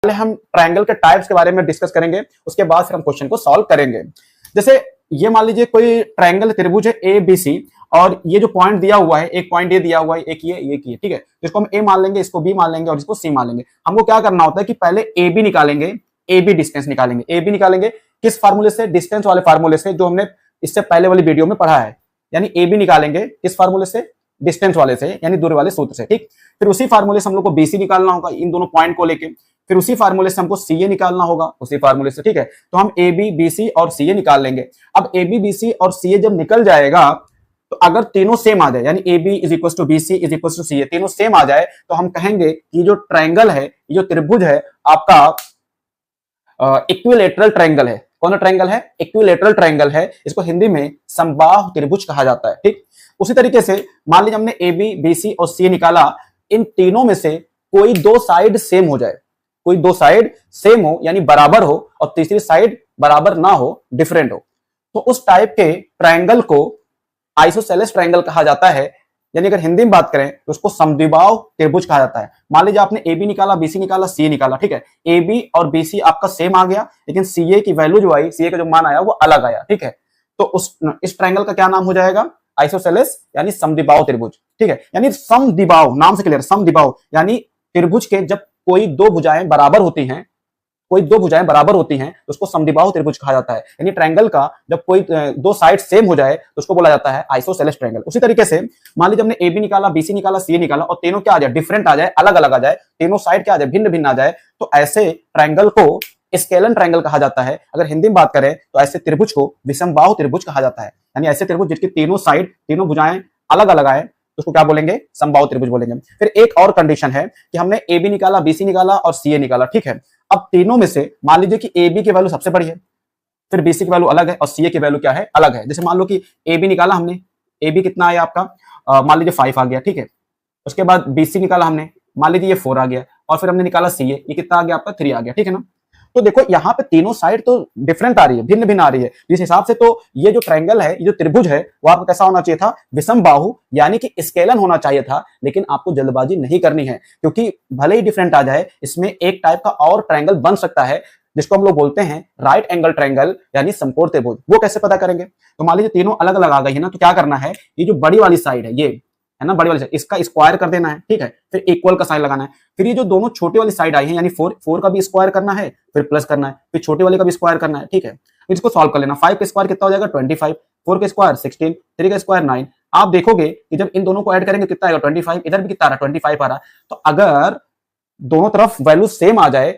पहले हम ट्रायंगल के टाइप्स के बारे में डिस्कस करेंगे, उसके बाद फिर हम क्वेश्चन को सॉल्व करेंगे। जैसे ये मान लीजिए कोई ट्रायंगल त्रिभुज है ए बी सी, और ये जो पॉइंट दिया हुआ है, एक पॉइंट ये दिया हुआ है, एक ये ठीक है। तो इसको हम ए मान लेंगे, इसको बी मान लेंगे और इसको सी मान लेंगे। हमको क्या करना होता है कि पहले ए बी निकालेंगे, ए बी डिस्टेंस निकालेंगे। ए बी निकालेंगे किस फार्मूले से? डिस्टेंस वाले फार्मूले से, जो हमने इससे पहले वाली वीडियो में पढ़ा है। यानी ए बी निकालेंगे किस फार्मूले से? डिस्टेंस वाले से, यानी दूरी वाले सूत्र से, ठीक। फिर उसी फार्मूले से हम लोग को बीसी निकालना होगा, इन दोनों पॉइंट को लेके। फिर उसी फार्मूले से हमको सीए निकालना होगा, उसी फार्मूले से, ठीक है। तो हम ए बी बी सी और सीए निकाल लेंगे। अब ए बी बी सी और सीए जब निकल जाएगा, तो अगर तीनों सेम आ जाए, यानी a b is equal to b c is equal to c a, तीनों सेम आ जाए, तो हम कहेंगे कि जो ट्रायंगल है, ये जो त्रिभुज है आपका इक्विलेटरल ट्रायंगल है। कौन सा ट्रायंगल है? इक्विलेटरल ट्रायंगल है। इसको हिंदी में समबाहु त्रिभुज कहा जाता है, ठीक। उसी तरीके से मान लीजिए हमने ए बी बी सी और सी निकाला, इन तीनों में से कोई दो साइड सेम हो जाए, कोई दो साइड सेम हो यानी बराबर हो, और तीसरी साइड बराबर ना हो, डिफरेंट हो, तो उस टाइप के ट्रायंगल को आइसोसेलेस ट्रायंगल कहा जाता है। यानी अगर हिंदी में बात करें तो उसको समद्विबाहु त्रिभुज कहा जाता है। मान लीजिए आपने ए बी निकाला, बी सी निकाला, सी निकाला, ठीक है। ए बी और बी सी आपका सेम आ गया, लेकिन सी ए की वैल्यू जो आई, सी ए का जो मान आया वो अलग आया, ठीक है। तो इस ट्रायंगल का क्या नाम हो जाएगा? आइसोसेलेस, यानी समद्विबाहु त्रिभुज, ठीक है। यानी समद्विबाहु, नाम से क्लियर, समद्विबाहु यानी त्रिभुज के जब कोई दो भुजाएं बराबर होती हैं, कोई दो भुजाएं बराबर होती हैं तो उसको समद्विबाहु त्रिभुज कहा जाता है। यानी ट्रायंगल का जब कोई दो साइड सेम हो जाए तो उसको बोला जाता है आइसोसेलेस ट्रायंगल। उसी तरीके से मान लीजिए हमने ए बी निकाला, बी सी निकाला, सी निकाला, और तीनों क्या आ जाए? डिफरेंट आ जाए, अलग अलग आ जाए, तीनों साइड क्या आ जाए? भिन्न भिन्न आ जाए, तो ऐसे ट्रायंगल को स्केलन ट्रायंगल कहा जाता है। अगर हिंदी में बात करें तो ऐसे त्रिभुज को विषमबाहु त्रिभुज कहा जाता है। यानी ऐसे त्रिभुज जिसकी तीनों साइड, तीनों भुजाएं अलग अलग आए, तो उसको क्या बोलेंगे? समबाहु त्रिभुज बोलेंगे। फिर एक और कंडीशन है कि हमने ए बी निकाला, बी सी निकाला और सी ए निकाला, ठीक है। अब तीनों में से मान लीजिए कि ए बी की वैल्यू सबसे बड़ी है, फिर बी सी की वैल्यू अलग है और सी ए की वैल्यू क्या है? अलग है। जैसे मान लो कि ए बी निकाला हमने, ए बी कितना आया आपका? मान लीजिए 5 आ गया, ठीक है। उसके बाद बी सी निकाला हमने, मान लीजिए ये 4 आ गया, और फिर हमने निकाला सी ए, ये कितना आ गया आपका? 3 आ गया, ठीक है ना। तो देखो यहाँ पे तीनों साइड तो डिफरेंट आ रही है, भिन्न भिन्न आ रही है। जिस हिसाब से तो ये जो ट्रायंगल है, ये जो त्रिभुज है, वो आपको कैसा होना चाहिए था? विषमबाहु, यानी कि स्केलन होना चाहिए था। लेकिन आपको जल्दबाजी नहीं करनी है, क्योंकि भले ही डिफरेंट आ जाए, इसमें एक टाइप का और ट्रायंगल बन सकता है, जिसको हम लोग बोलते हैं राइट एंगल ट्रायंगल, यानी समकोण त्रिभुज। वो कैसे पता करेंगे? तो मान लीजिए तीनों अलग अलग आ गई है ना, तो क्या करना है? ये जो बड़ी वाली साइड है, ये है ना, बड़ी वाली साइड, इसका स्क्वायर कर देना है, ठीक है। फिर इक्वल का साइन लगाना है। फिर ये जो दोनों छोटी वाली साइड आई है, यानी 4 का भी स्क्वायर करना है, फिर प्लस करना है, फिर छोटे वाले का भी स्क्वायर करना है, ठीक है। फिर इसको सॉल्व कर लेना। 5 का स्क्वायर कितना हो जाएगा? 25, 4 का स्क्वायर 16, 3 का स्क्वायर 9। आप देखोगे कि जब इन दोनों को ऐड करेंगे कितना आएगा? 25। इधर भी कितना आ रहा है? 25 आ रहा है। तो अगर दोनों तरफ वैल्यू सेम आ जाए